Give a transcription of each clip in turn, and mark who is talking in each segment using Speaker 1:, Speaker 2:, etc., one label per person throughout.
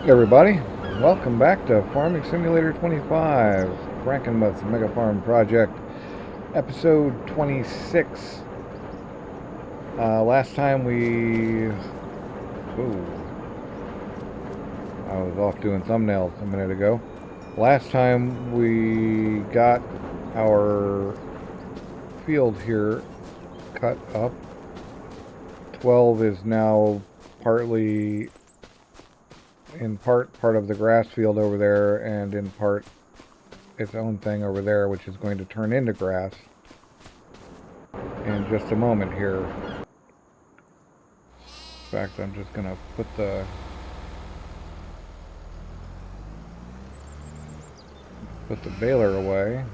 Speaker 1: Everybody, welcome back to Farming Simulator 25, Frankenmuth Mega Farm Project, episode 26. Last time I was off doing thumbnails a minute ago. Last time we got our field here cut up. 12 is now partly in part of the grass field over there, and in part its own thing over there, which is going to turn into grass in just a moment here. In fact, I'm just going to put the baler away.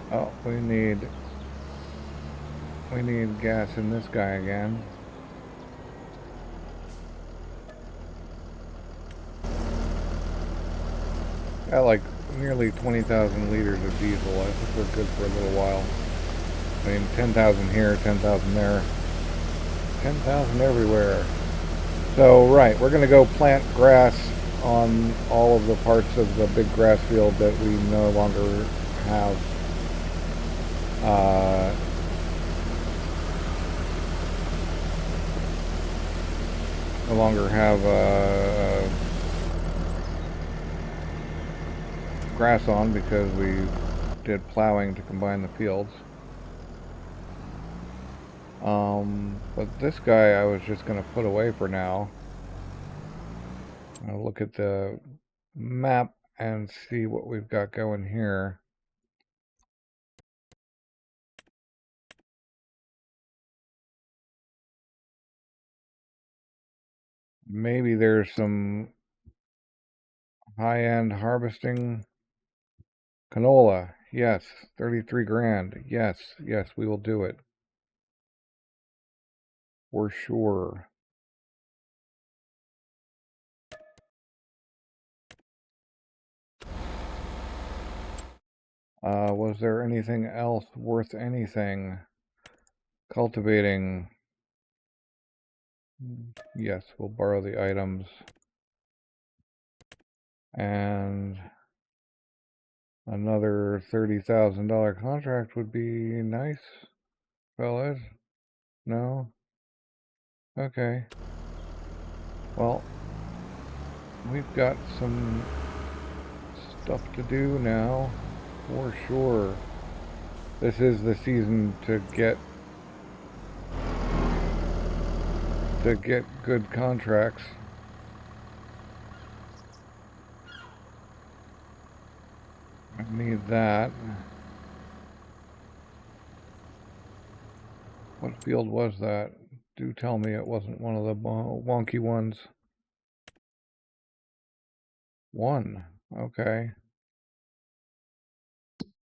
Speaker 1: Oh, we need gas in this guy again. Got like nearly 20,000 liters of diesel. I think we're good for a little while. I mean, 10,000 here, 10,000 there, 10,000 everywhere. So, right, we're going to go plant grass on all of the parts of the big grass field that we no longer have grass on, because we did plowing to combine the fields. But this guy I was just going to put away for now. I'll look at the map and see what we've got going here. Maybe there's some high-end harvesting. Canola, yes. 33 grand. Yes, we will do it. For sure. Was there anything else worth anything? Cultivating. Yes, we'll borrow the items. And another $30,000 contract would be nice, fellas. No? Okay. Well, we've got some stuff to do now, for sure. This is the season to get good contracts. I need that. What field was that? Do tell me it wasn't one of the wonky ones. 1. Okay.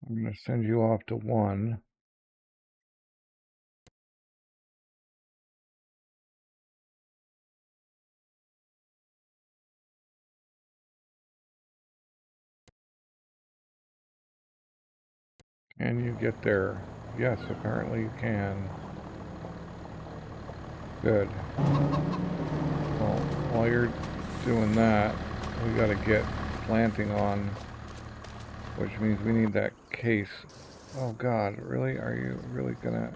Speaker 1: I'm going to send you off to 1. Can you get there? Yes, apparently you can. Good. Well, while you're doing that, we got to get planting on, which means we need that case. Oh God, really? Are you really gonna...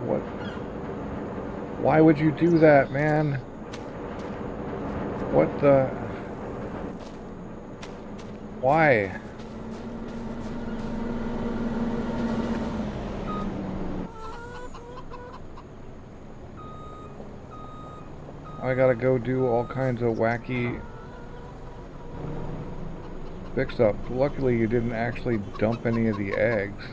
Speaker 1: What? Why would you do that, man? What the... Why? I gotta go do all kinds of wacky fix-up. Luckily you didn't actually dump any of the eggs.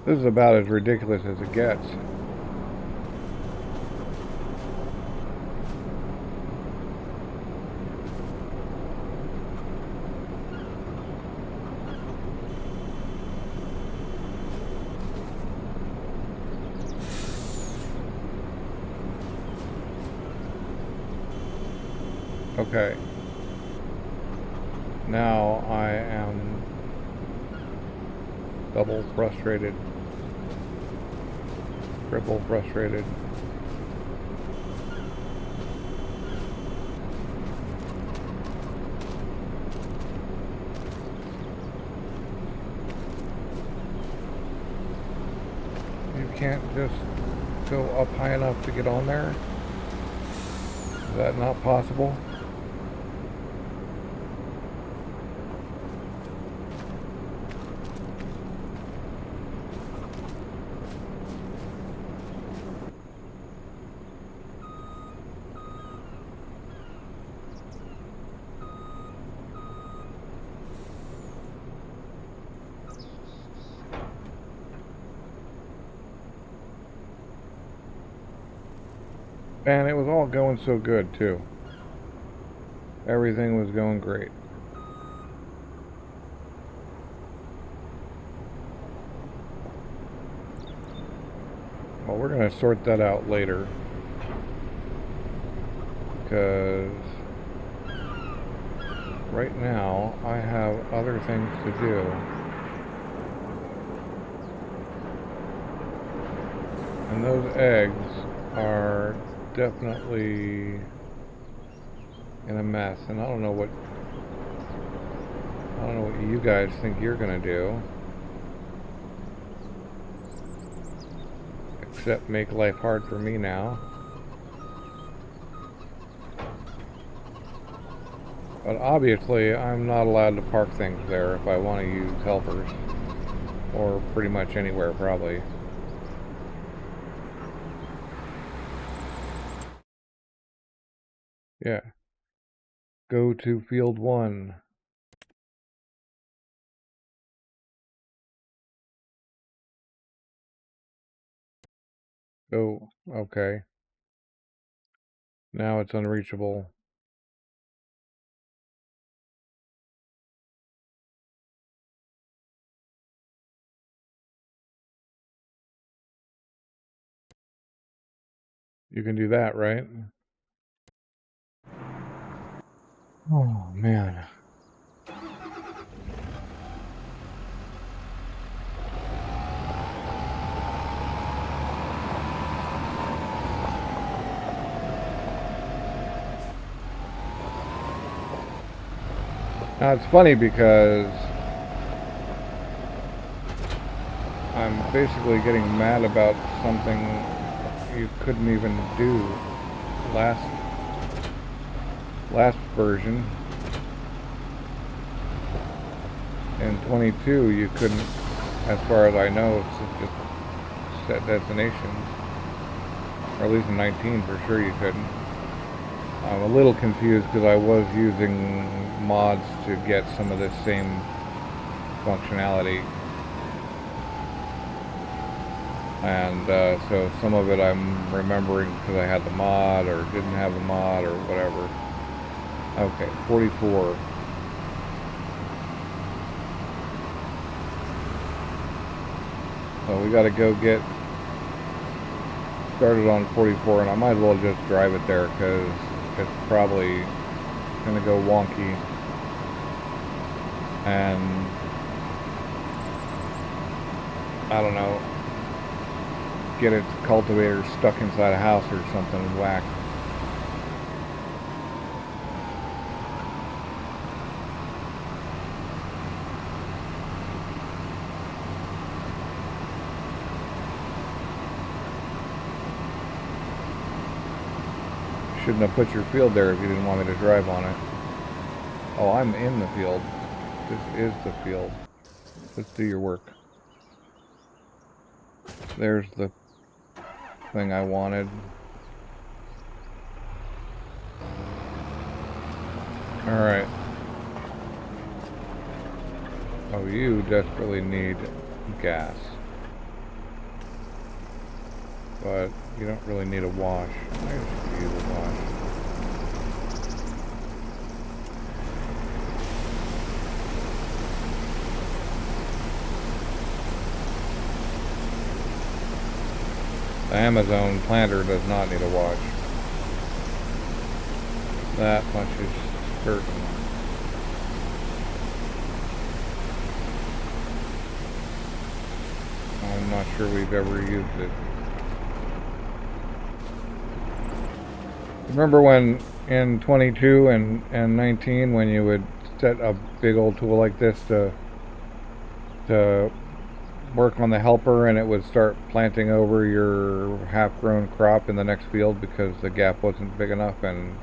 Speaker 1: This is about as ridiculous as it gets. Okay. Now I am double frustrated. Triple frustrated. You can't just go up high enough to get on there? Is that not possible? And it was all going so good too. Everything was going great. Well, we're going to sort that out later, because right now I have other things to do. And those eggs are definitely in a mess, and I don't know what you guys think you're gonna do, except make life hard for me now. But obviously I'm not allowed to park things there if I want to use helpers, or pretty much anywhere probably. Yeah. Go to field 1. Oh, okay. Now it's unreachable. You can do that, right? Oh, man. Now it's funny because I'm basically getting mad about something you couldn't even do last version. In 22 you couldn't, as far as I know, just set destinations. Or at least in 19 for sure you couldn't. I'm a little confused because I was using mods to get some of this same functionality. And so some of it I'm remembering because I had the mod or didn't have the mod or whatever. Okay, 44. So we got to go get started on 44, and I might as well just drive it there because it's probably going to go wonky. And I don't know, get its cultivator stuck inside a house or something whack. Shouldn't have put your field there if you didn't want me to drive on it. Oh, I'm in the field. This is the field. Let's do your work. There's the thing I wanted. Alright. Oh, you desperately need gas. but you don't really need a wash. I just use a wash. The Amazon planter does not need a wash. That much is certain. I'm not sure we've ever used it. Remember when in 22 and 19 when you would set a big old tool like this to work on the helper and it would start planting over your half-grown crop in the next field because the gap wasn't big enough, and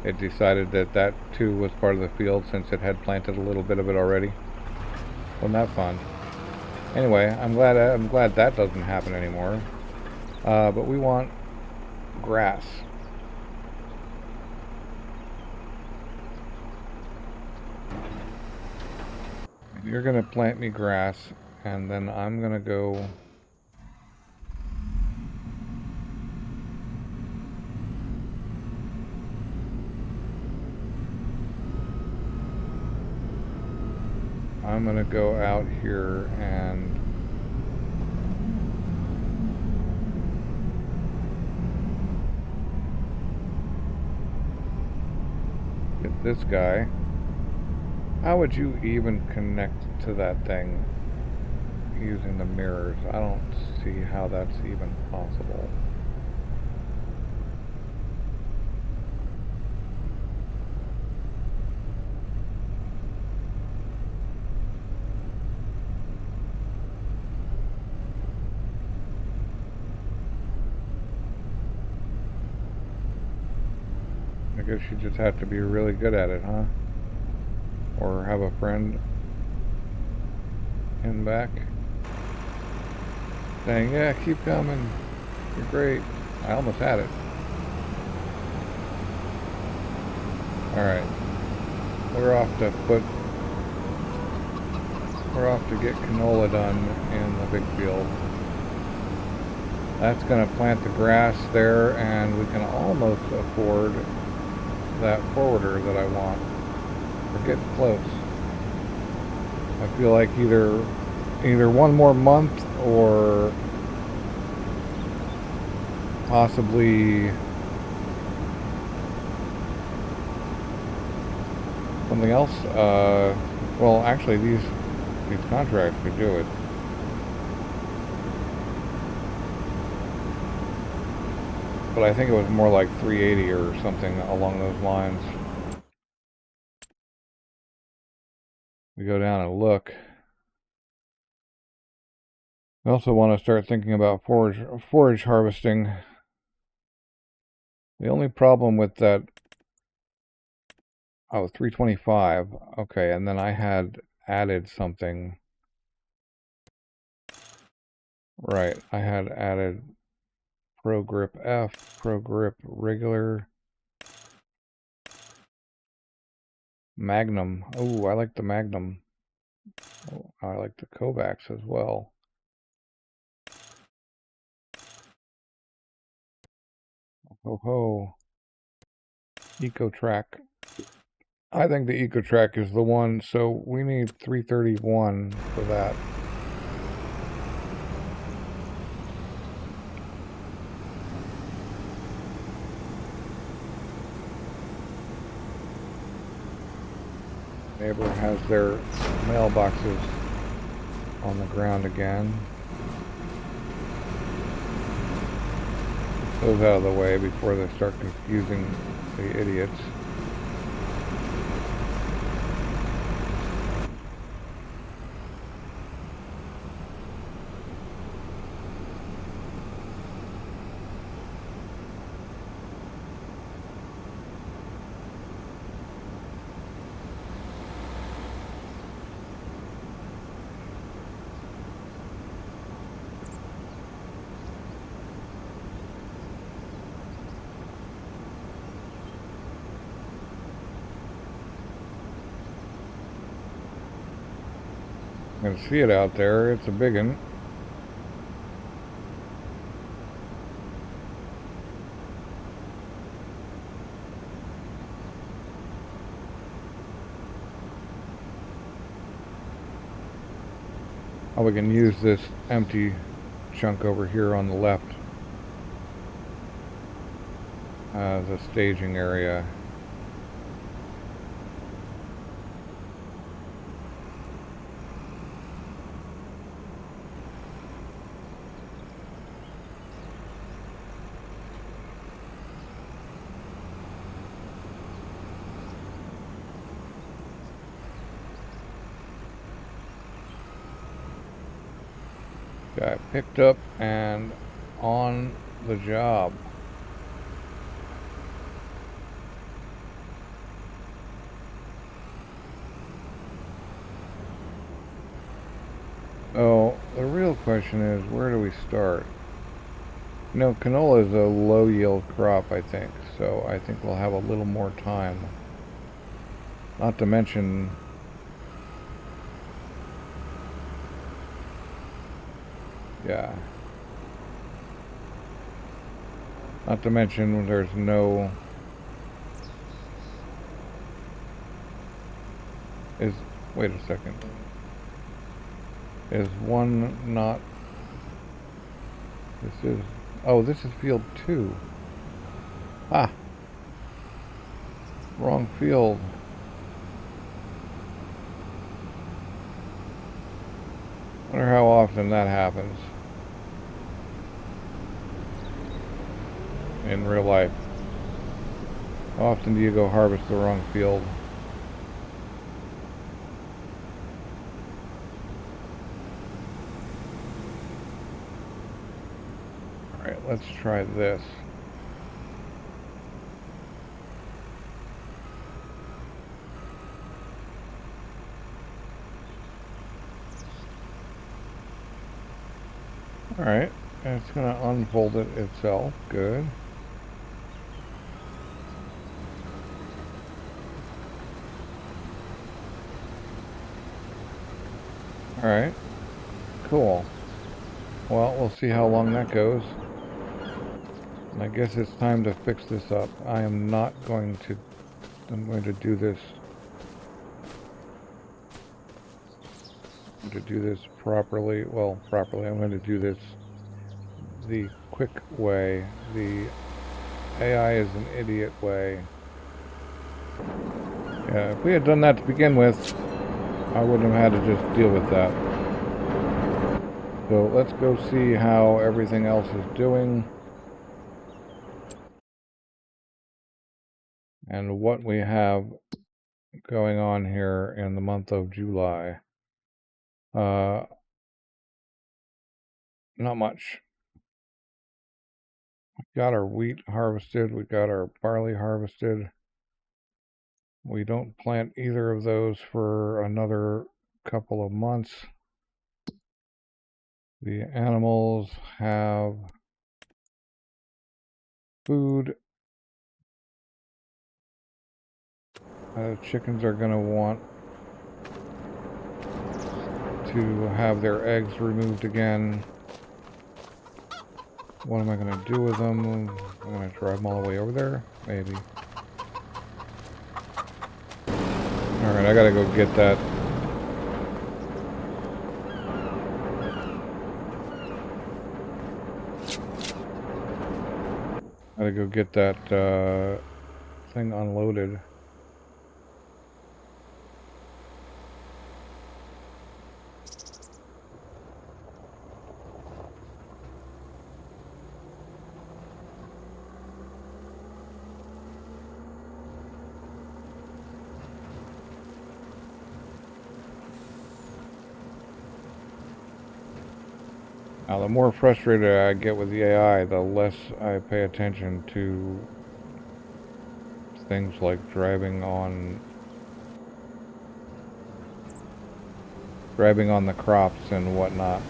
Speaker 1: it decided that that too was part of the field since it had planted a little bit of it already. Wasn't that fun? Anyway, I'm glad that doesn't happen anymore. But we want grass. You're gonna plant me grass, and then I'm gonna go out here and get this guy. How would you even connect to that thing using the mirrors? I don't see how that's even possible. I guess you just have to be really good at it, huh? Or have a friend in back saying, yeah, keep coming, you're great. I almost had it. Alright, we're off to get canola done in the big field. That's going to plant the grass there, and we can almost afford that forwarder that I want. We're getting close. I feel like either one more month or possibly something else. Well, actually, these contracts could do it. But I think it was more like 380 or something along those lines. We go down and look. We also want to start thinking about forage harvesting. The only problem with that, oh, 325. Okay, and then I had added something. Right, I had added Pro Grip F, Pro Grip Regular, Magnum. Oh, I like the Magnum. Oh, I like the Kovacs as well. Ho ho. EcoTrack. I think the EcoTrack is the one, so we need 331 for that. Neighbor has their mailboxes on the ground again. Get those out of the way before they start confusing the idiots. I can see it out there. It's a big one. Oh, we can use this empty chunk over here on the left as a staging area. Got picked up and on the job. Oh, the real question is, where do we start? You know, canola is a low yield crop, I think, so I think we'll have a little more time. Not to mention, yeah. Not to mention there's no... Wait a second. Is one not... This is... Oh, this is field 2. Ah! Wrong field. Wonder how often that happens in real life. How often do you go harvest the wrong field? Alright, let's try this. Alright, it's going to unfold it itself. Good. Alright, cool. Well, we'll see how long that goes. And I guess it's time to fix this up. I'm going to do this. To do this properly. Well, properly. I'm going to do this the quick way. The AI is an idiot way. Yeah, if we had done that to begin with, I wouldn't have had to just deal with that. So let's go see how everything else is doing. And what we have going on here in the month of July. Not much. We got our wheat harvested. We got our barley harvested. We don't plant either of those for another couple of months. The animals have food. Chickens are going to want to have their eggs removed again. What am I going to do with them? I'm going to drive them all the way over there? Maybe. Alright, I got to go get that. Gotta go get that thing unloaded. Now, the more frustrated I get with the AI, the less I pay attention to things like driving on the crops and whatnot.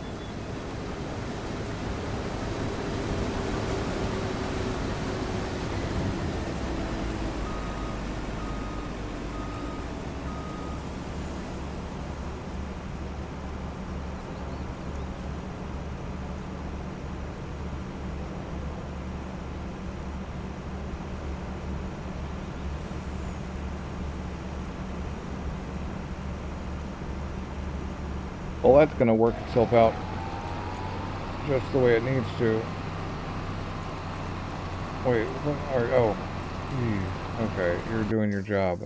Speaker 1: Well, that's going to work itself out just the way it needs to. Wait, what are... Oh. Geez. Okay, you're doing your job.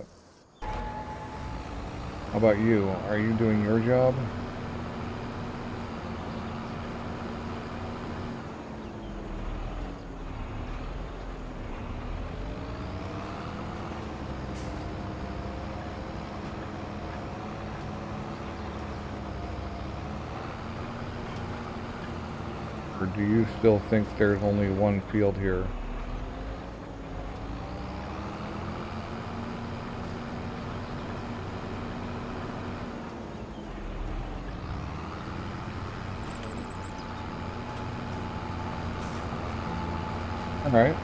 Speaker 1: How about you? Are you doing your job? Or do you still think there's only one field here? Alright.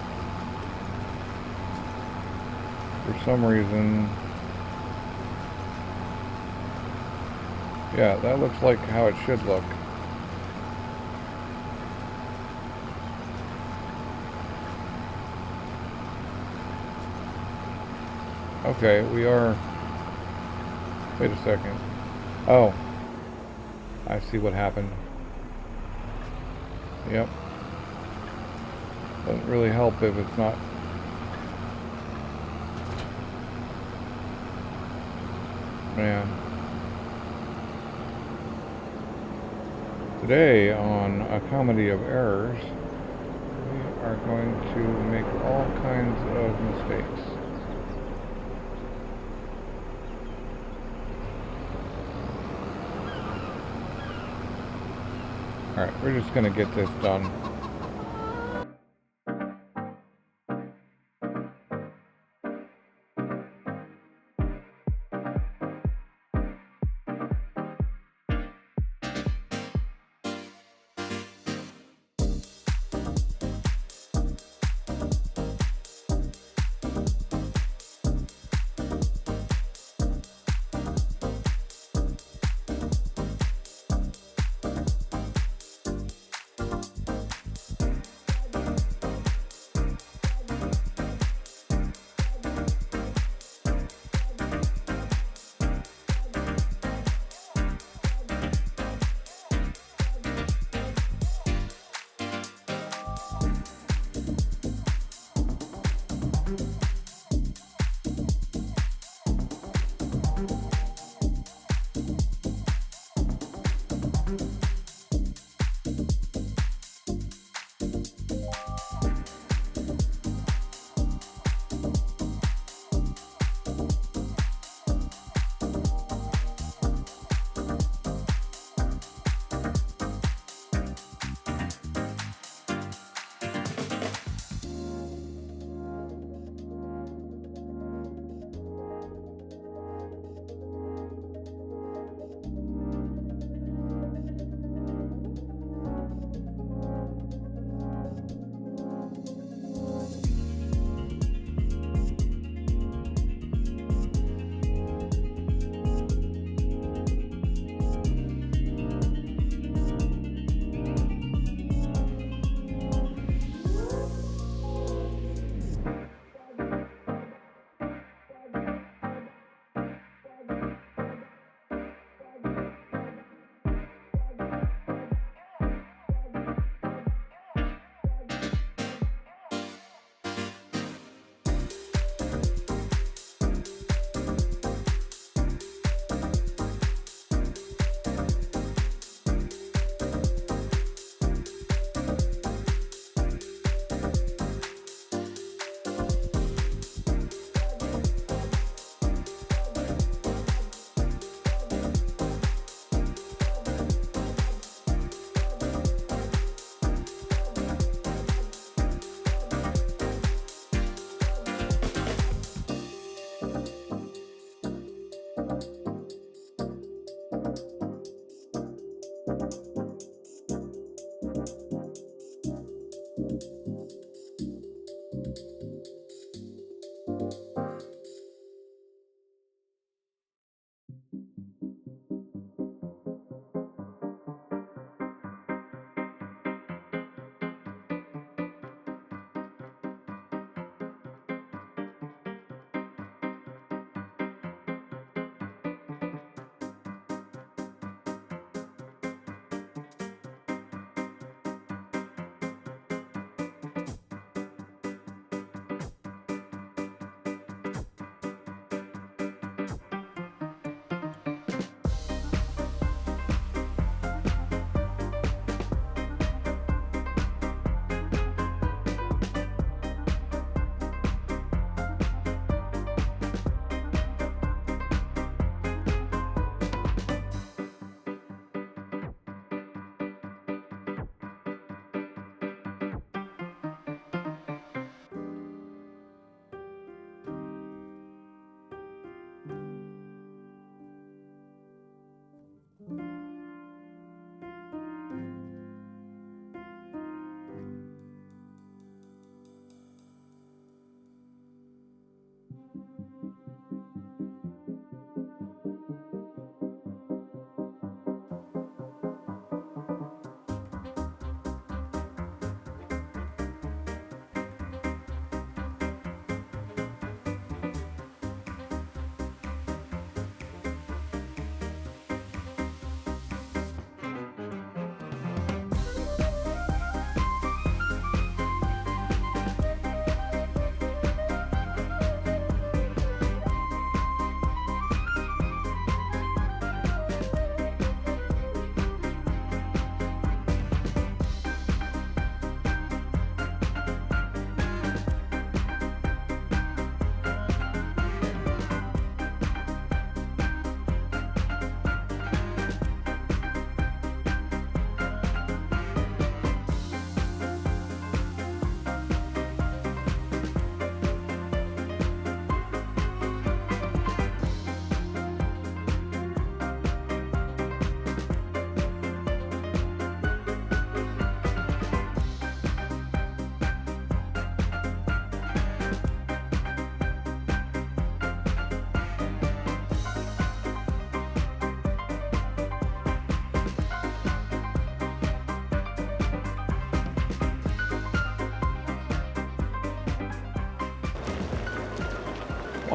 Speaker 1: For some reason... Yeah, that looks like how it should look. Okay, we are... Wait a second. Oh. I see what happened. Yep. Doesn't really help if it's not... Man. Today, on A Comedy of Errors, we are going to make all kinds of mistakes. Alright, we're just going to get this done.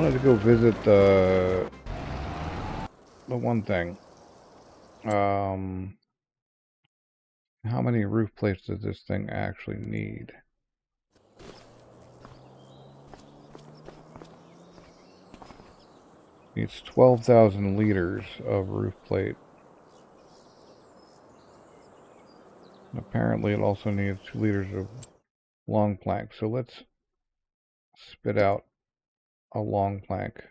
Speaker 1: wanted to go visit the one thing. How many roof plates does this thing actually need? Needs 12,000 liters of roof plate. And apparently it also needs 2 liters of long plank. So let's spit out a long plank.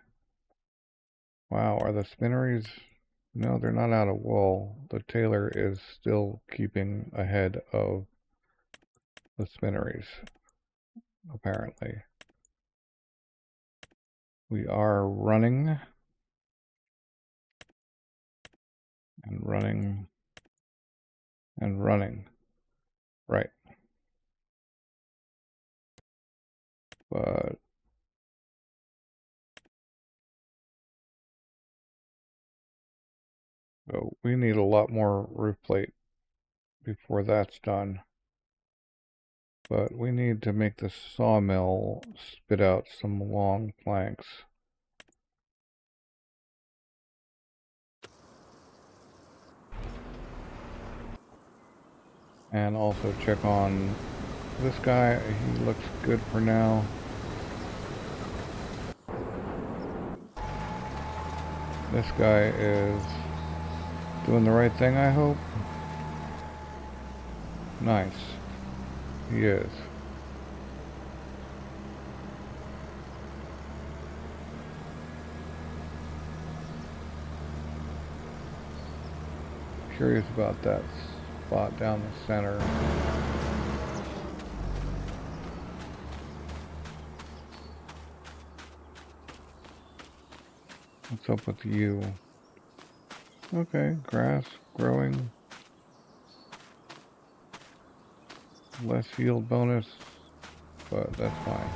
Speaker 1: Wow, are the spinneries? No, they're not out of wool. The Tailor is still keeping ahead of the spinneries, apparently. We are running and running and running. Right. But so we need a lot more roof plate before that's done. But we need to make the sawmill spit out some long planks. And also check on this guy. He looks good for now. This guy is doing the right thing, I hope. Nice. He is. Curious about that spot down the center. What's up with you? Okay, grass growing. Less yield bonus, but that's fine.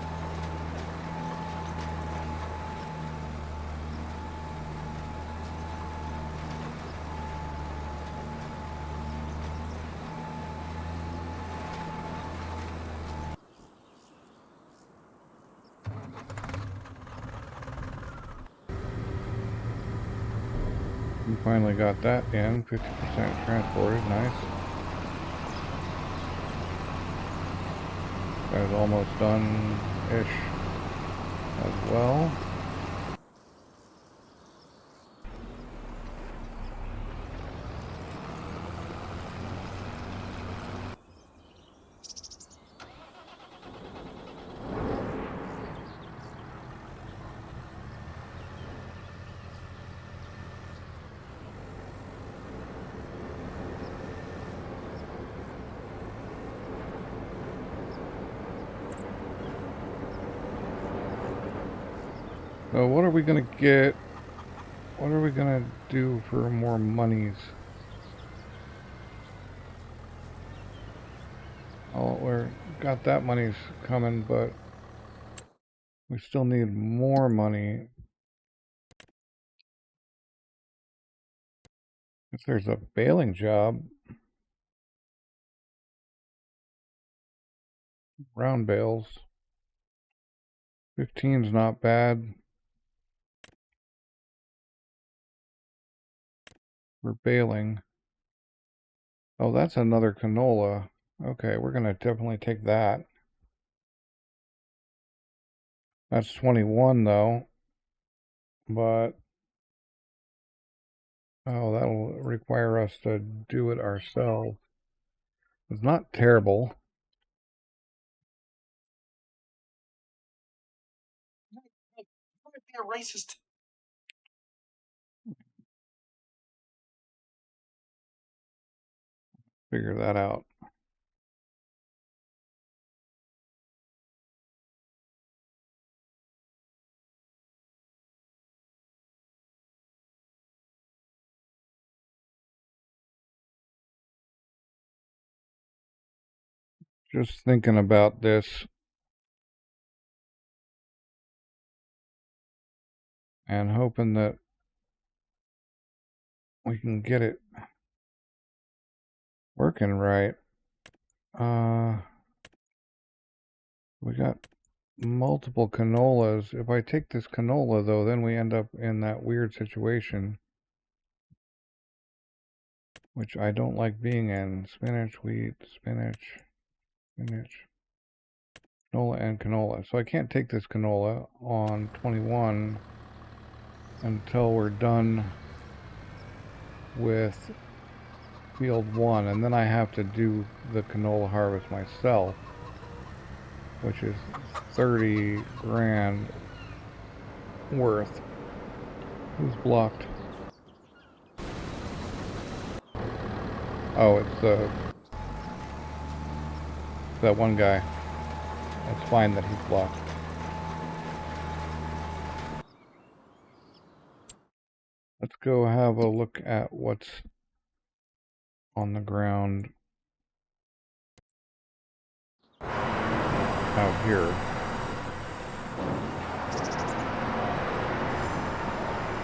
Speaker 1: We finally got that in. 50% transported. Nice. Guy's almost done-ish as well. So what are we gonna get? What are we gonna do for more monies? Oh, we're got that money's coming, but we still need more money. If there's a baling job, round bales, 15's not bad. We're baling. Oh, that's another canola. Okay, we're gonna definitely take that. That's 21 though, but oh, that'll require us to do it ourselves. It's not terrible.
Speaker 2: Be a racist.
Speaker 1: Figure that out. Just thinking about this and hoping that we can get it working right. We got multiple canolas. If I take this canola, though, then we end up in that weird situation, which I don't like being in. Spinach, wheat, spinach, spinach, canola, and canola. So I can't take this canola on 21 until we're done with field 1, and then I have to do the canola harvest myself, which is 30 grand worth. Who's blocked? Oh, it's that one guy. It's fine that he's blocked. Let's go have a look at what's on the ground out here.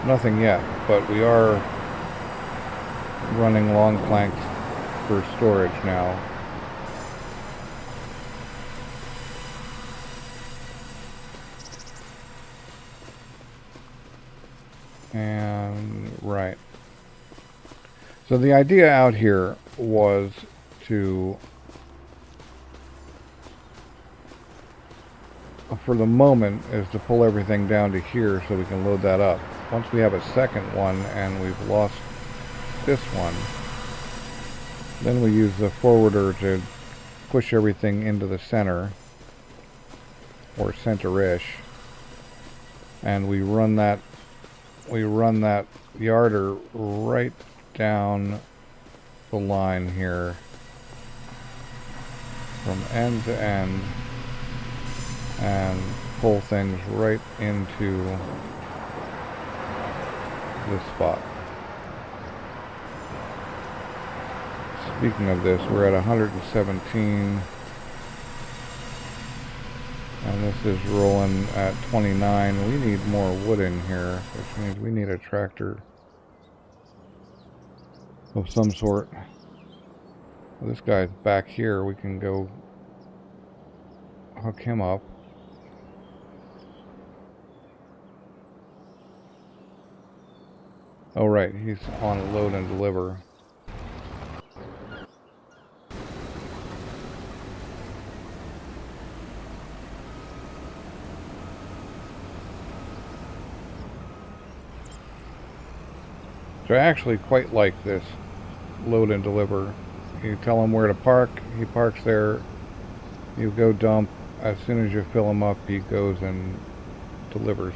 Speaker 1: Nothing yet, but we are running long planks for storage now. And right. So the idea out here was to, for the moment, is to pull everything down to here so we can load that up. Once we have a second one and we've lost this one, then we use the forwarder to push everything into the center, or center-ish, and we run that yarder right down the line here from end to end and pull things right into this spot. Speaking of this, we're at 117 and this is rolling at 29. We need more wood in here, which means we need a tractor of some sort. This guy's back here. We can go hook him up. Oh right, he's on a load and deliver. So I actually quite like this load and deliver. You tell him where to park, he parks there, you go dump, as soon as you fill him up he goes and delivers.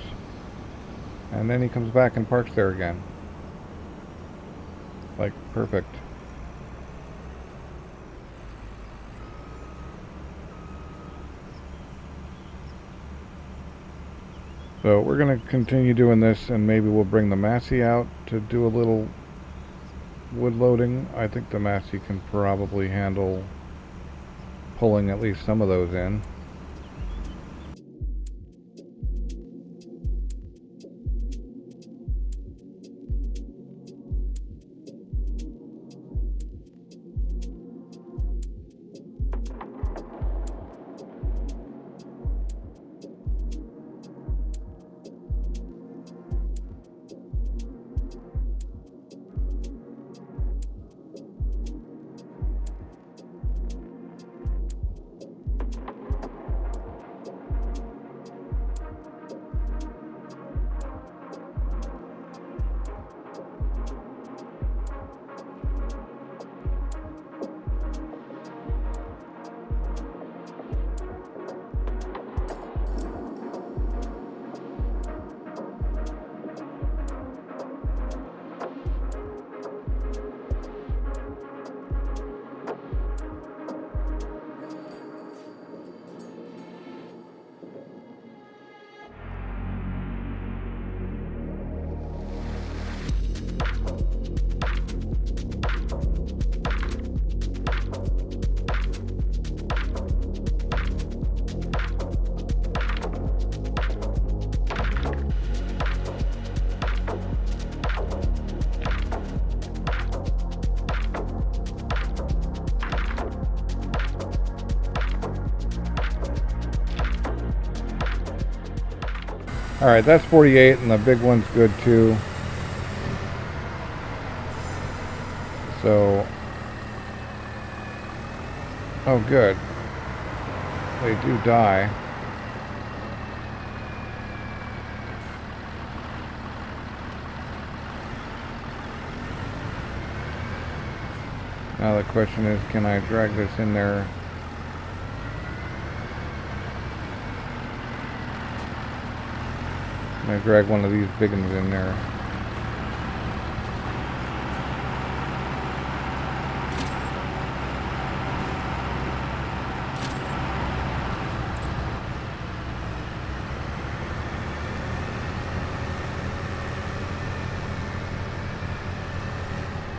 Speaker 1: And then he comes back and parks there again. Like, perfect. So we're going to continue doing this, and maybe we'll bring the Massey out to do a little wood loading. I think the Massey can probably handle pulling at least some of those in. Alright, that's 48 and the big one's good too. So, oh good. They do die. Now the question is, can I drag this in there? Can I drag one of these big ones in there?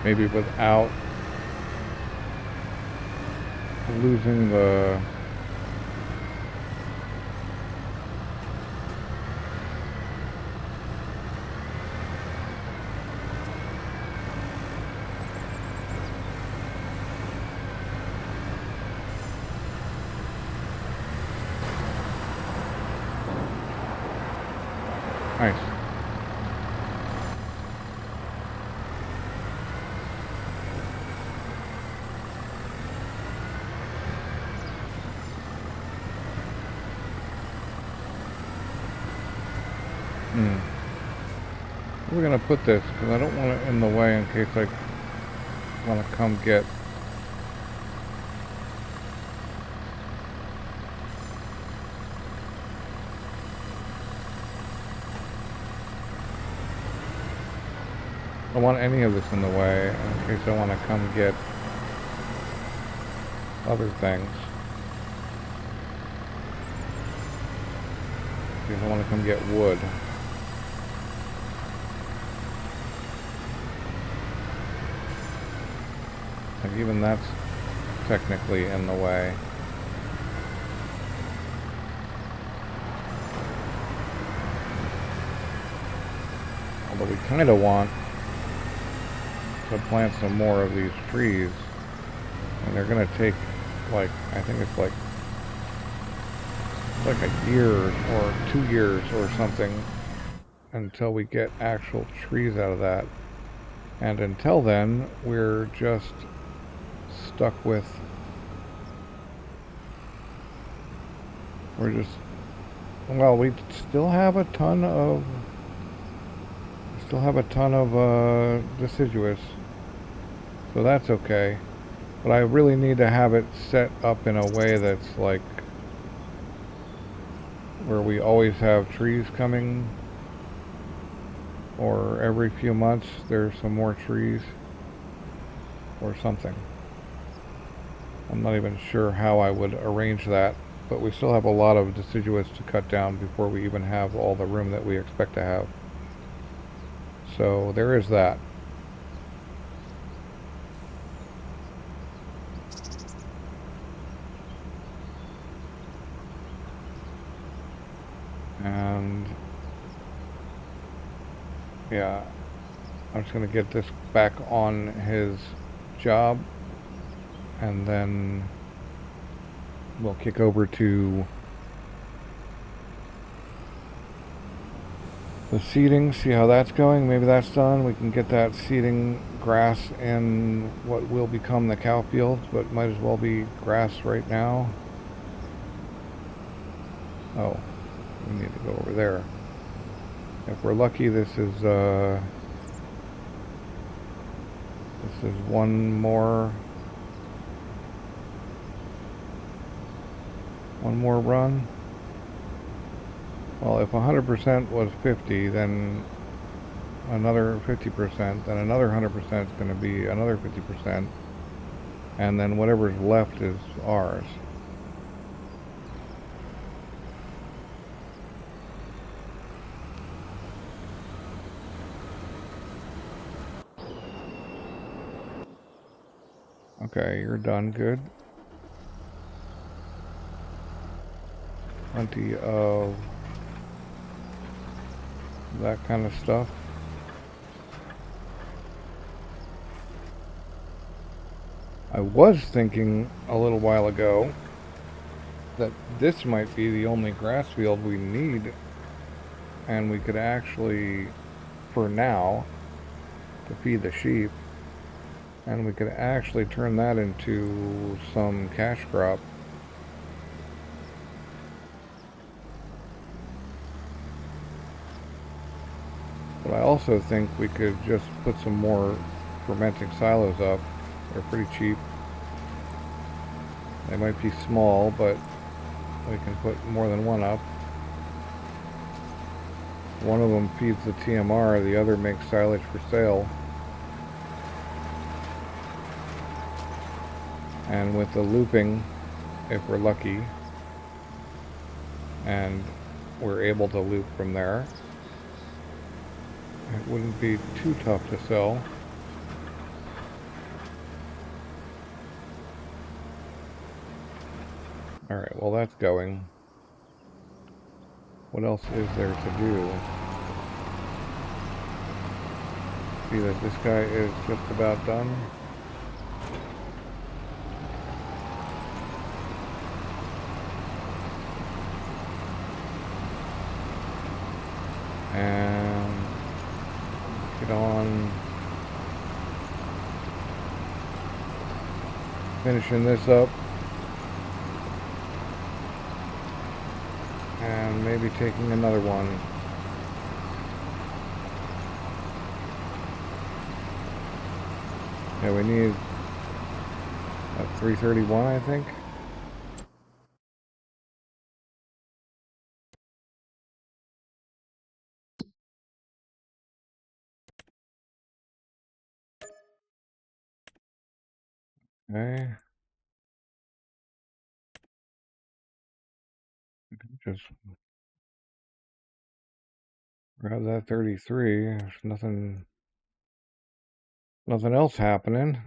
Speaker 1: Maybe without losing the... Nice. We're gonna put this because I don't want it in the way in case I want to come get. I don't want any of this in the way in case I want to come get other things. Because I want to come get wood. Like even that's technically in the way. Although we kind of want to plant some more of these trees. And they're going to take like, I think it's like a year or 2 years or something until we get actual trees out of that. And until then, we're just stuck with, well, we still have a ton of deciduous, so that's okay. But I really need to have it set up in a way that's like where we always have trees coming, or every few months there's some more trees or something. I'm not even sure how I would arrange that, but we still have a lot of deciduous to cut down before we even have all the room that we expect to have. So there is that. And yeah, I'm just gonna get this back on his job, and then we'll kick over to the seeding, see how that's going. Maybe that's done. We can get that seeding grass in what will become the cow fields, but might as well be grass right now. Oh, we need to go over there. If we're lucky, this is one more run. Well, if 100% was 50, then another 50%, then another 100% is going to be another 50%, and then whatever's left is ours. Okay, you're done. Good. Plenty of that kind of stuff. I was thinking a little while ago that this might be the only grass field we need and we could actually, for now, to feed the sheep, and we could actually turn that into some cash crop. But I also think we could just put some more fermenting silos up. They're pretty cheap. They might be small, but we can put more than one up. One of them feeds the TMR, the other makes silage for sale. And with the looping, if we're lucky, and we're able to loop from there, it wouldn't be too tough to sell. Alright, well that's going. What else is there to do? See that this guy is just about done. And get on finishing this up. And maybe taking another one. Yeah, we need a 331, I think. Okay. Just grab that 33. There's nothing else happening.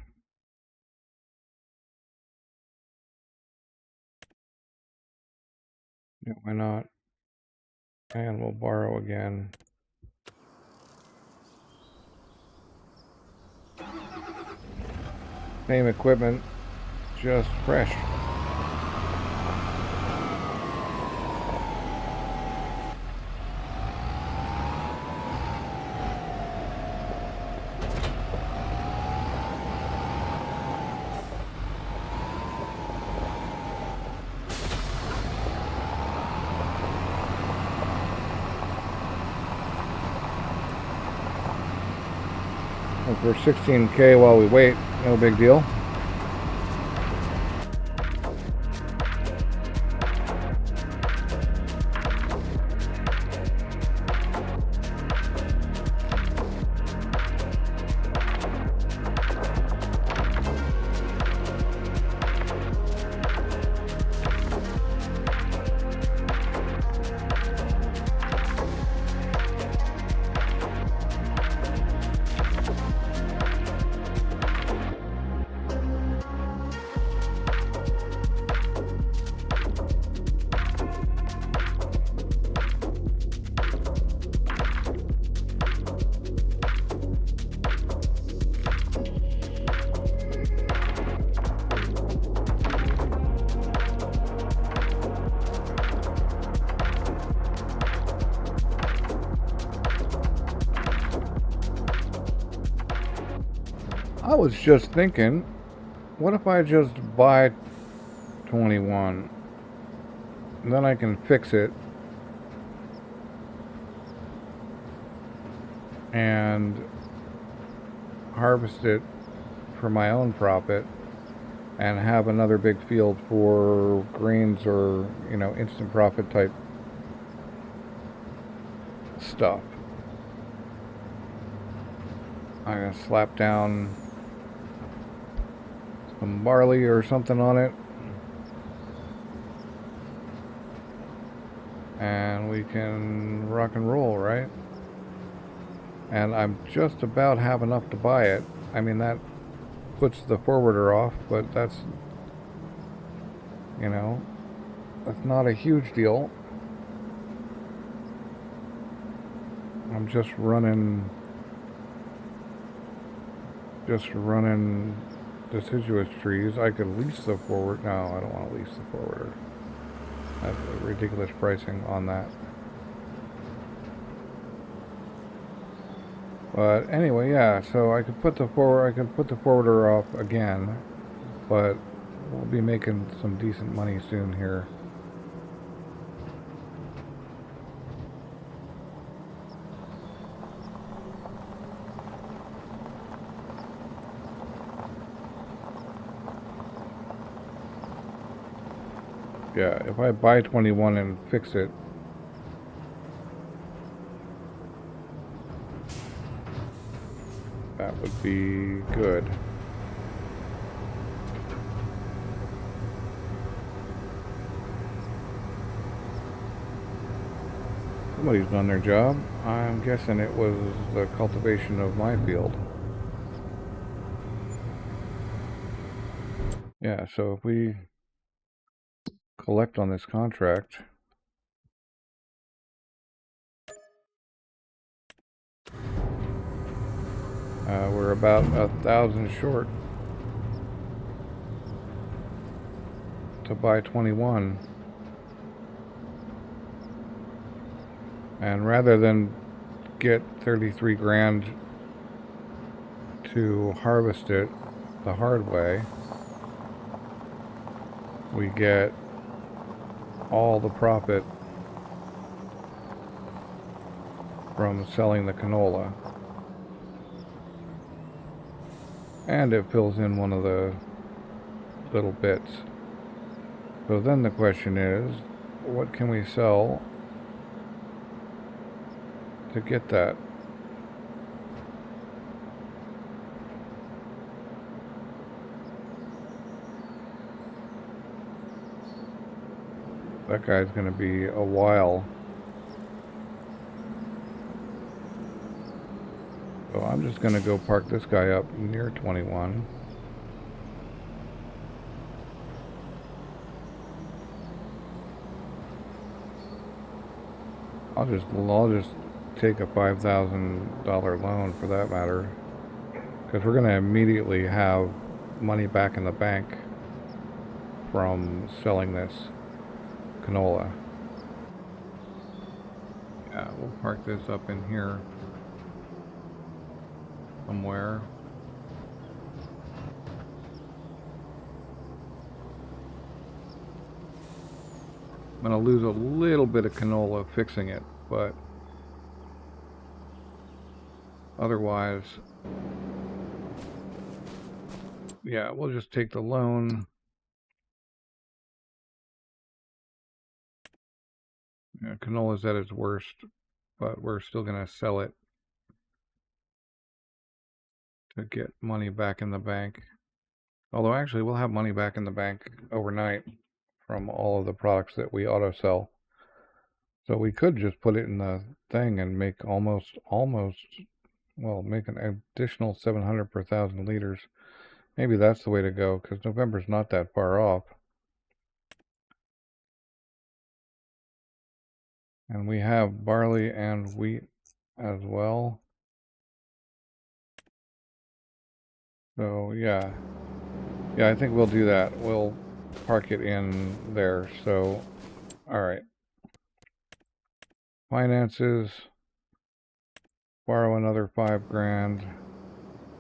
Speaker 1: Yeah, why not? And we'll borrow again. Same equipment, just fresh. If we're 16K while we wait, no big deal. I was just thinking, what if I just buy 21? Then I can fix it and harvest it for my own profit and have another big field for grains or, you know, instant profit type stuff. I'm gonna slap down some barley or something on it, and we can rock and roll, right? And I'm just about have enough to buy it. I mean, that puts the forwarder off, but that's, you know, that's not a huge deal. I'm just running deciduous trees. I could lease the forward. No, I don't want to lease the forwarder. That's ridiculous pricing on that. But anyway, yeah, so I could put the forwarder off again, but we'll be making some decent money soon here. Yeah, if I buy 21 and fix it, that would be good. Somebody's done their job. I'm guessing it was the cultivation of my field. Yeah, so if we collect on this contract, we're about 1,000 short to buy 21. And rather than get 33 grand to harvest it the hard way, we get all the profit from selling the canola. And it fills in one of the little bits. So then the question is, what can we sell to get that? That guy's going to be a while. So I'm just going to go park this guy up near 21. I'll just take a $5,000 loan for that matter, because we're going to immediately have money back in the bank from selling this canola. Yeah, we'll park this up in here somewhere. I'm going to lose a little bit of canola fixing it, but otherwise, yeah, we'll just take the loan. Yeah, canola's at its worst, but we're still going to sell it to get money back in the bank. Although actually we'll have money back in the bank overnight from all of the products that we auto sell. So we could just put it in the thing and make make an additional 700 per 1,000 liters. Maybe that's the way to go, because November's not that far off. And we have barley and wheat as well. So yeah, I think we'll do that. We'll park it in there. So, all right. Finances. Borrow another 5 grand.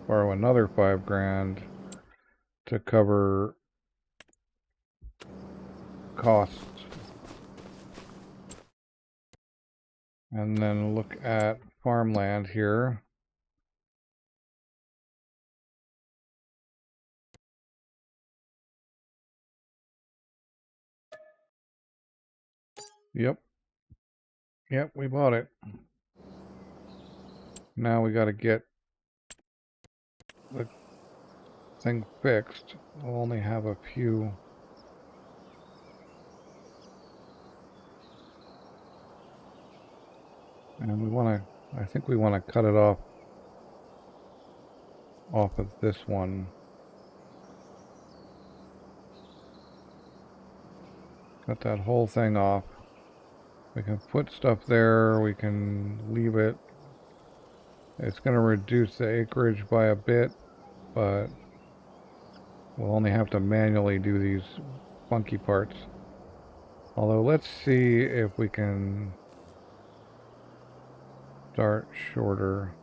Speaker 1: Borrow another 5 grand to cover costs. And then look at farmland here. Yep, we bought it. Now we got to get the thing fixed. We'll only have a few. And I think we want to cut it off of this one. Cut that whole thing off. We can put stuff there, we can leave it. It's going to reduce the acreage by a bit, but we'll only have to manually do these funky parts. Although let's see if we can start shorter.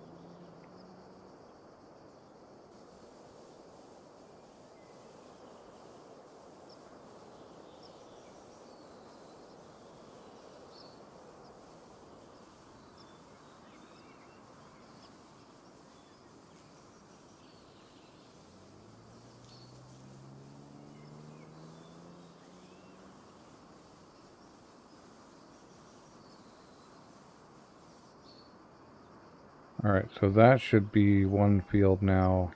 Speaker 1: Alright, so that should be one field now.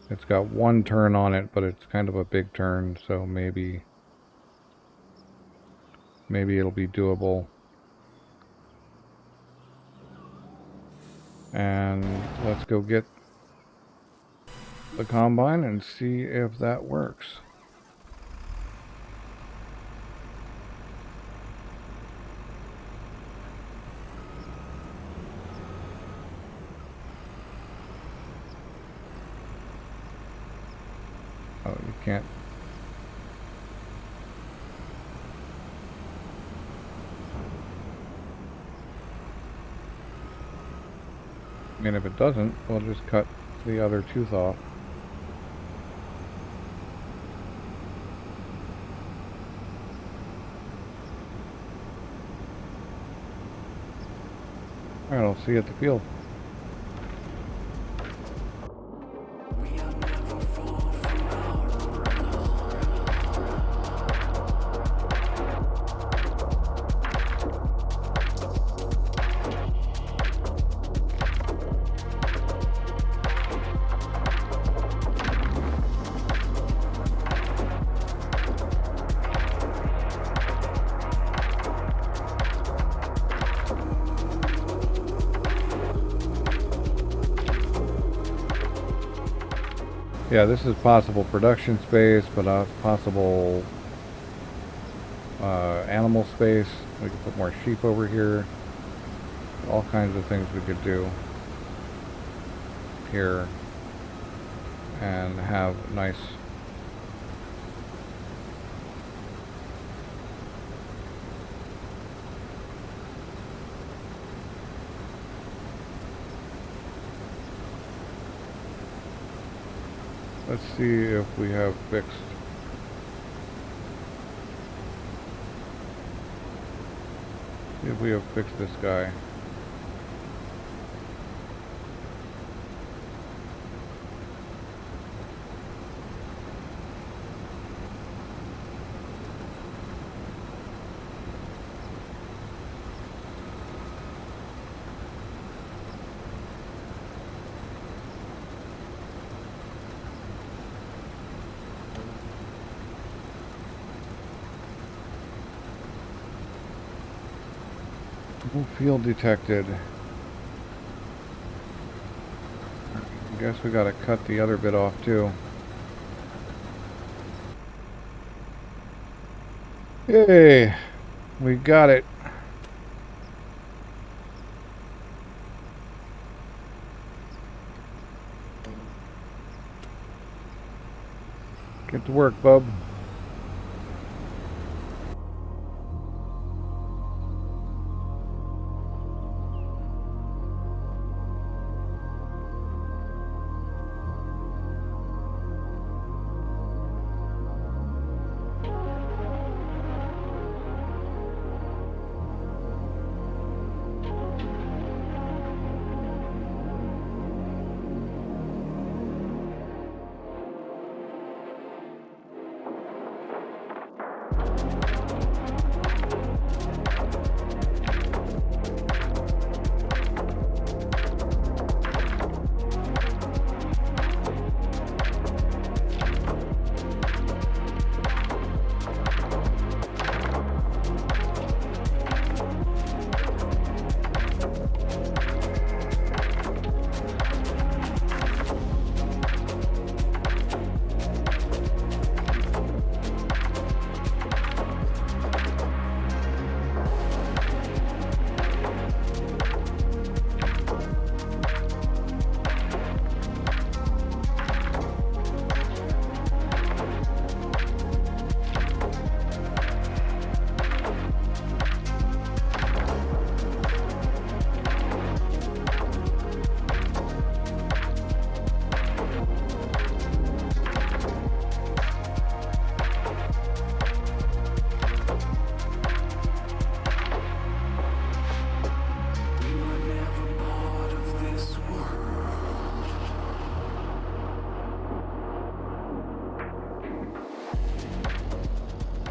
Speaker 1: It's got one turn on it, but it's kind of a big turn, so maybe it'll be doable. And let's go get the combine and see if that works. Oh, you can't. I mean, if it doesn't, we'll just cut the other tooth off. Alright, I'll see you at the field. Yeah, this is possible production space, but not possible animal space. We could put more sheep over here. All kinds of things we could do here and have nice let's see if we have fixed this guy. Field detected. I guess we gotta cut the other bit off too. Yay! We got it. Get to work, bub.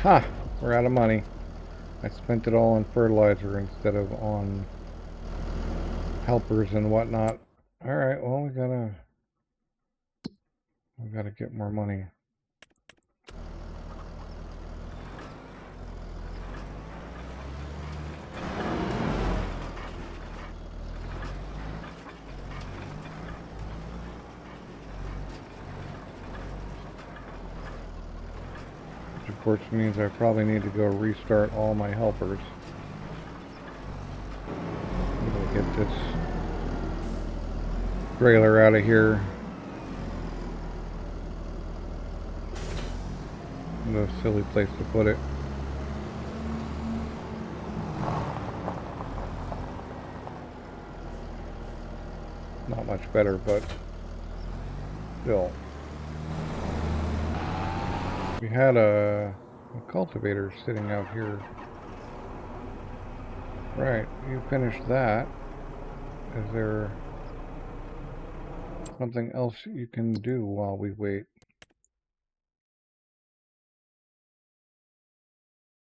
Speaker 1: Ha! We're out of money. I spent it all on fertilizer instead of on helpers and whatnot. All right, well, we gotta get more money. Which of course means I probably need to go restart all my helpers. I'm gonna get this trailer out of here. No silly place to put it. Not much better, but still. We had a cultivator sitting out here. Right, you finished that. Is there something else you can do while we wait?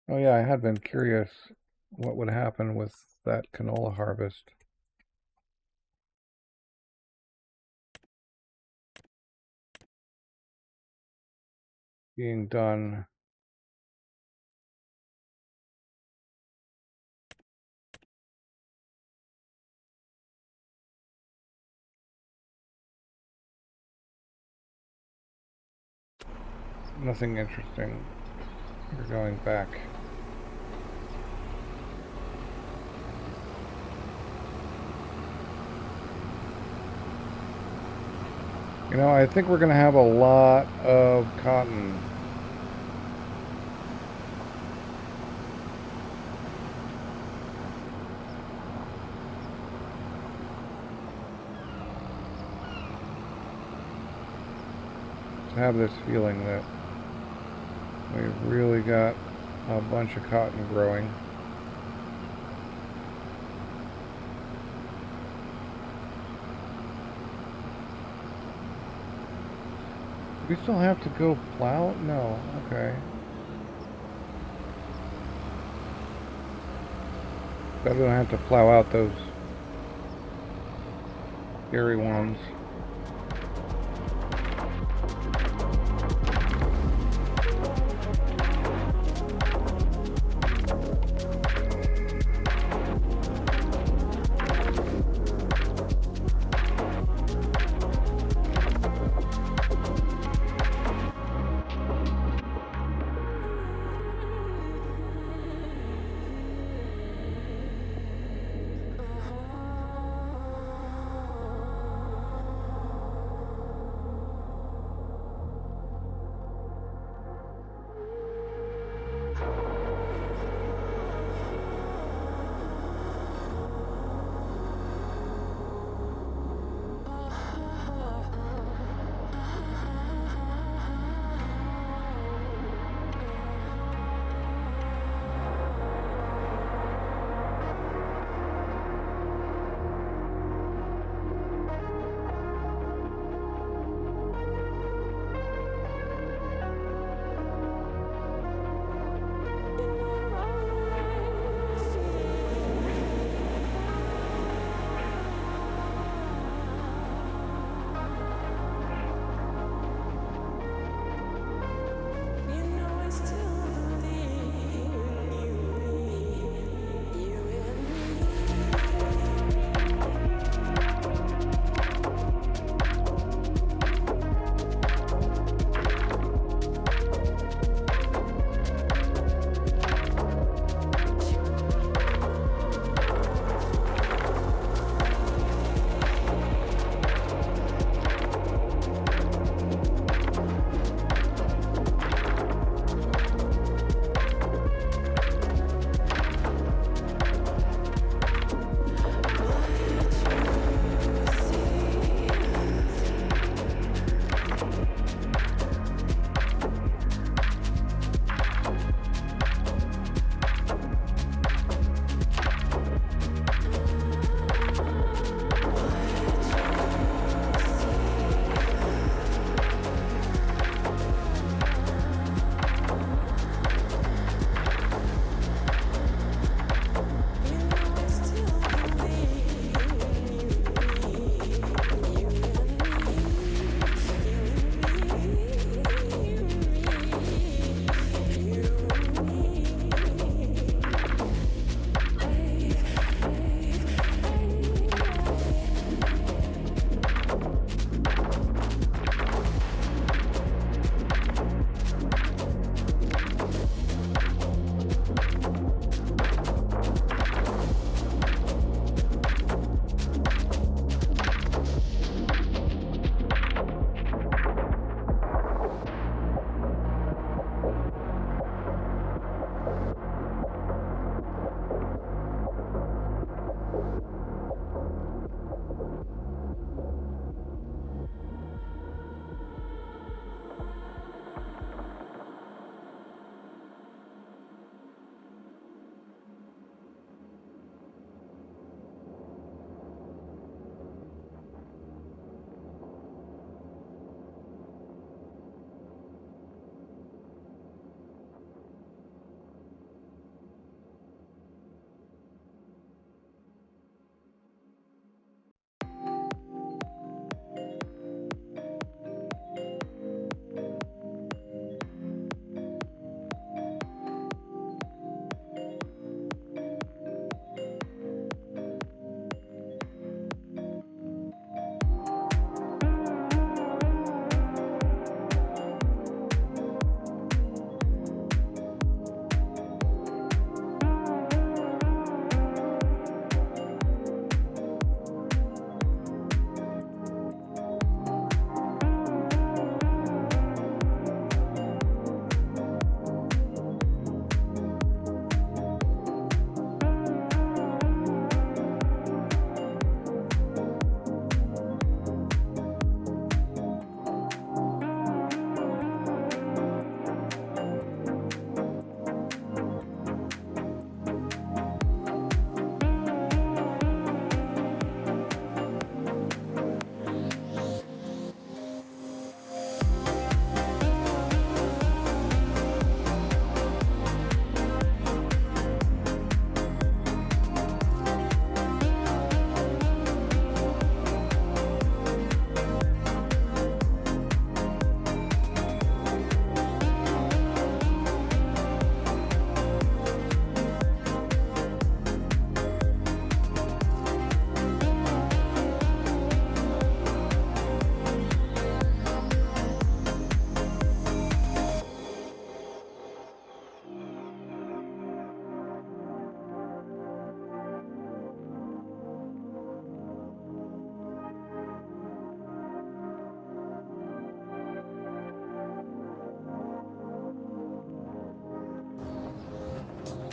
Speaker 1: Oh yeah, I had been curious what would happen with that canola harvest. Being done. Nothing interesting. We're going back. You know, I think we're going to have a lot of cotton. I have this feeling that we've really got a bunch of cotton growing. We still have to go plow? No, okay. But we don't have to plow out those scary ones.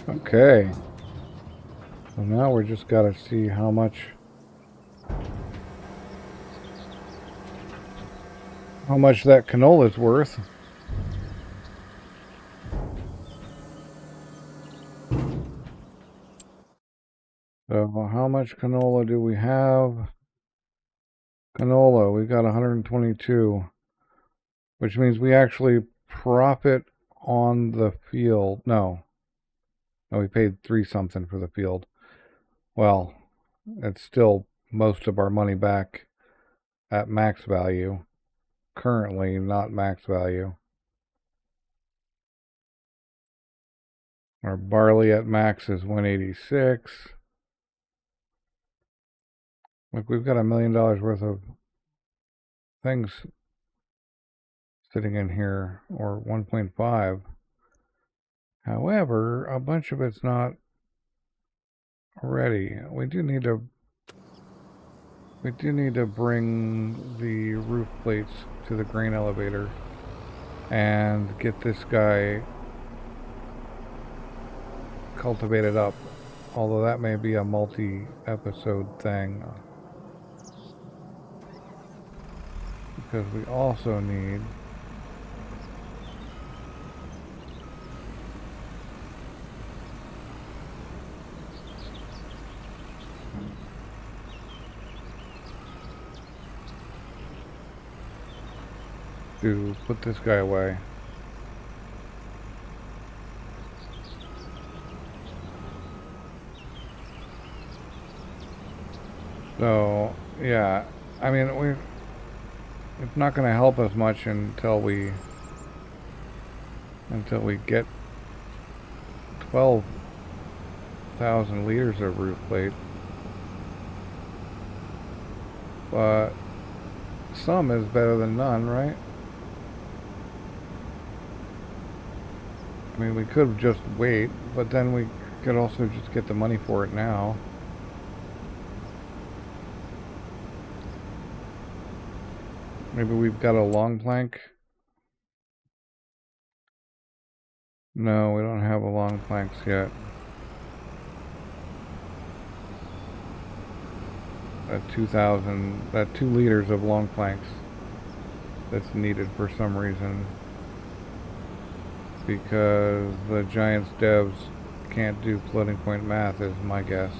Speaker 1: Okay. So now we just got to see how much that canola is worth. So how much canola do we have? Canola, we've got 122, which means we actually profit on the field. No, we paid 3 something for the field. Well, it's still most of our money back at max value. Currently not max value. Our barley at max is 186. Look, we've got $1 million worth of things sitting in here, or 1.5. However, a bunch of it's not ready. We do need to bring the roof plates to the grain elevator and get this guy cultivated up. Although that may be a multi-episode thing. Because we also need to put this guy away. So, yeah, I mean, it's not going to help us much until we get 12,000 liters of roof plate. But some is better than none, right? I mean, we could just wait, but then we could also just get the money for it now. Maybe we've got a long plank. No, we don't have a long planks yet. That 2 liters of long planks that's needed for some reason. Because the Giants devs can't do floating point math is my guess.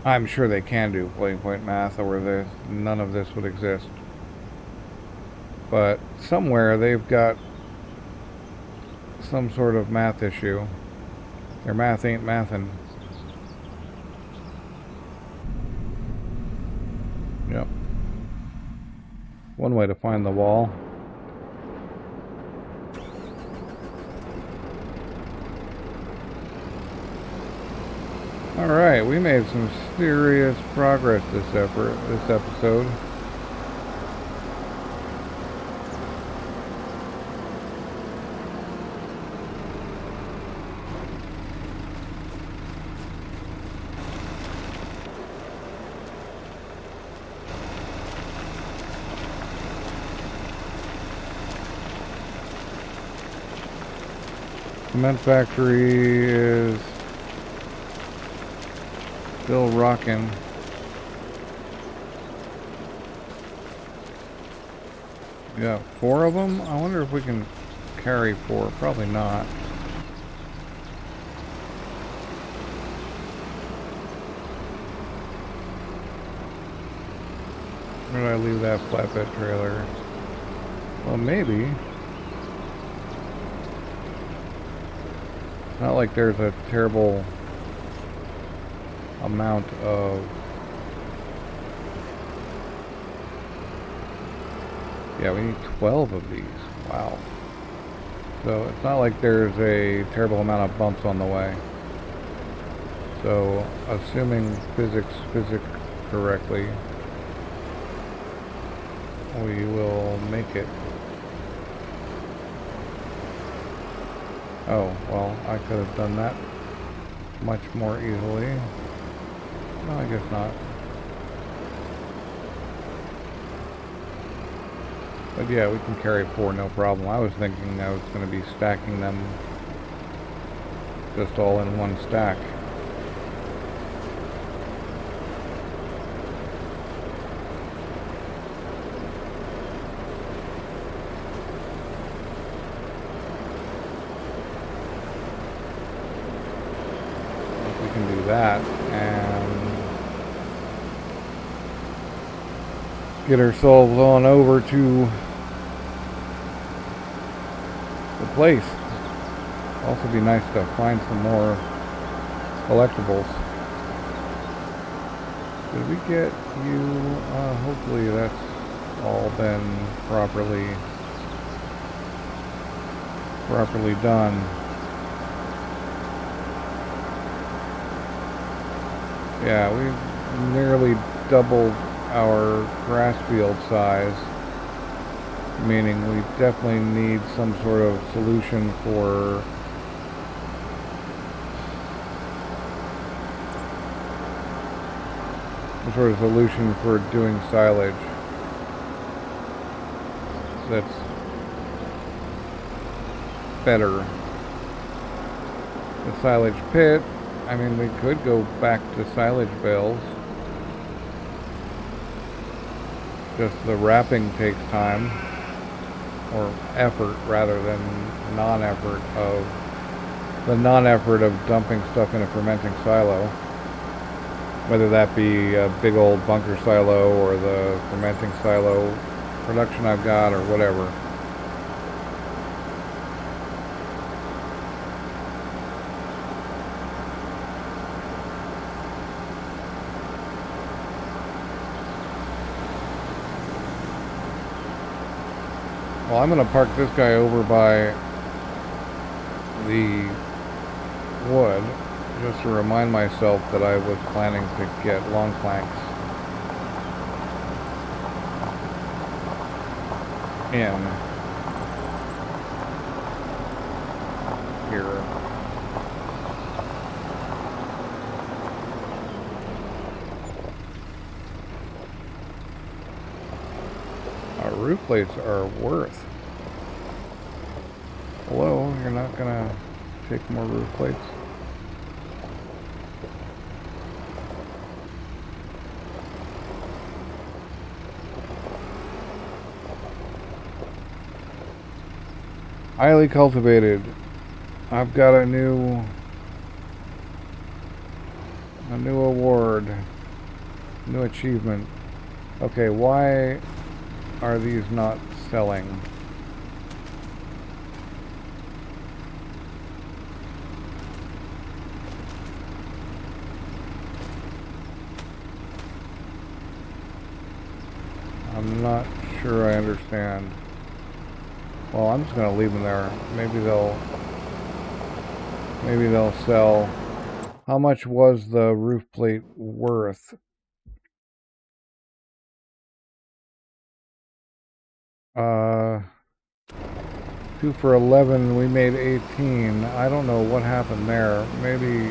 Speaker 1: I'm sure they can do floating point math, or none of this would exist. But somewhere they've got some sort of math issue. Their math ain't mathin'. Yep. One way to find the wall. Alright, we made some serious progress this episode. Cement factory is still rocking. Yeah, 4 of them? I wonder if we can carry 4. Probably not. Where did I leave that flatbed trailer? Well, maybe. Not like there's a terrible amount of... Yeah, we need 12 of these. Wow. So it's not like there's a terrible amount of bumps on the way. So, assuming physics correctly, we will make it. Oh, well, I could have done that much more easily. No, I guess not. But yeah, we can carry 4, no problem. I was thinking I was going to be stacking them just all in one stack. We can do that and get ourselves on over to the place. Also be nice to find some more collectibles. Did we get you? Hopefully that's all been properly done. Yeah, we've nearly doubled our grass field size, meaning we definitely need some sort of solution for doing silage that's better. The silage pit, I mean, we could go back to silage bales. Just the wrapping takes time, or effort rather than non-effort of dumping stuff in a fermenting silo. Whether that be a big old bunker silo or the fermenting silo production I've got or whatever. Well, I'm going to park this guy over by the wood just to remind myself that I was planning to get long planks in here. Our roof plates are worth. Hello, you're not gonna take more roof plates? Highly cultivated. I've got a new award, new achievement. Okay, why are these not selling? I'm not sure I understand. Well, I'm just gonna leave them there. Maybe they'll sell. How much was the roof plate worth? 2 for 11, we made 18. I don't know what happened there. Maybe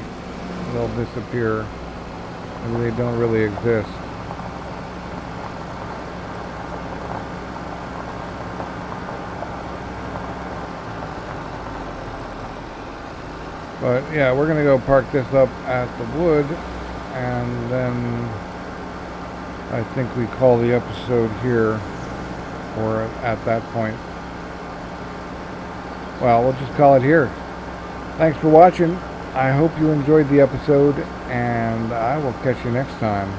Speaker 1: they'll disappear. Maybe they don't really exist. But yeah, we're gonna go park this up at the wood, and then I think we call the episode here, or at that point. Well, we'll just call it here. Thanks for watching. I hope you enjoyed the episode, and I will catch you next time.